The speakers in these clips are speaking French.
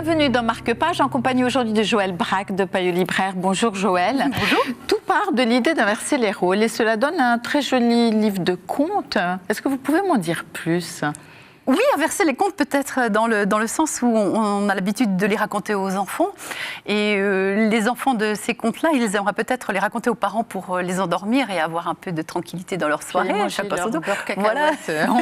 Bienvenue dans Marque-Page, en compagnie aujourd'hui de Joël Braque de Payot Libraire. Bonjour Joël. Bonjour. Tout part de l'idée d'inverser les rôles et cela donne un très joli livre de contes. Est-ce que vous pouvez m'en dire plus ? Oui, inverser les contes peut-être dans le sens où on a l'habitude de les raconter aux enfants. Et les enfants de ces contes-là, ils aimeraient peut-être les raconter aux parents pour les endormir et avoir un peu de tranquillité dans leur soirée. Voilà,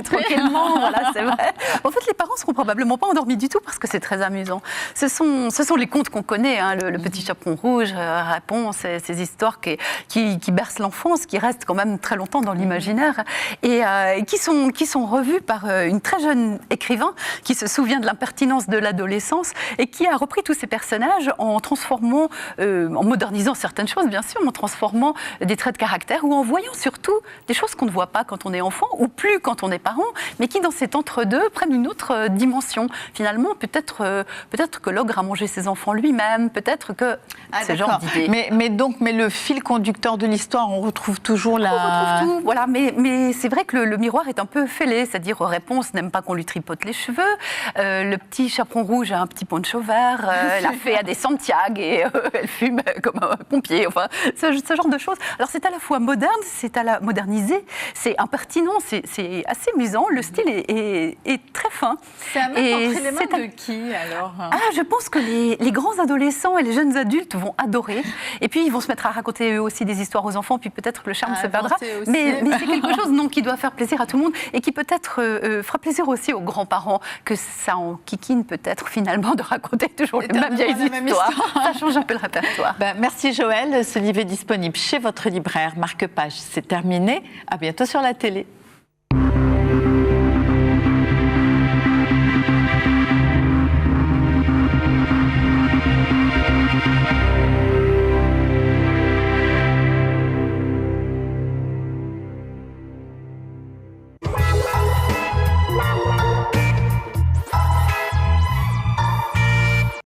tranquillement, voilà, c'est vrai. En fait, les parents ne seront probablement pas endormis du tout parce que c'est très amusant. Ce sont les contes qu'on connaît, hein, le Petit Chaperon Rouge, Réponse, ces histoires qui bercent l'enfance, qui restent quand même très longtemps dans l'imaginaire et qui sont revues par une très jeune écrivain qui se souvient de l'impertinence de l'adolescence et qui a repris tous ces personnages en transformant, en modernisant certaines choses bien sûr, en transformant des traits de caractère ou en voyant surtout des choses qu'on ne voit pas quand on est enfant ou plus quand on est parent, mais qui dans cet entre-deux prennent une autre dimension. Finalement, peut-être que l'ogre a mangé ses enfants lui-même, peut-être que ce genre d'idée. Mais le fil conducteur de l'histoire, on retrouve toujours la... On retrouve tout, voilà, mais c'est vrai que le miroir est un peu fêlé, c'est-à-dire Réponse n'aime pas qu'on lui tripote les cheveux, le Petit Chaperon Rouge a un petit poncho vert, la fée a des Santiago et elle fume comme un pompier, enfin, ce genre de choses. Alors c'est à la fois moderne, c'est à la modernisé, c'est impertinent, c'est assez amusant, le style est très fin. C'est à mettre entre les mains de qui alors ? Je pense que les grands adolescents et les jeunes adultes vont adorer, et puis ils vont se mettre à raconter eux aussi des histoires aux enfants, puis peut-être que le charme se perdra, mais c'est quelque chose qui doit faire plaisir à tout le monde et qui peut-être fera plaisir aussi aux grands-parents, que ça en kikine peut-être finalement de raconter toujours les mêmes vieilles histoires. Ça change un peu le répertoire. Merci Joël, ce livre est disponible chez votre libraire Marque-Page. C'est terminé, à bientôt sur la télé.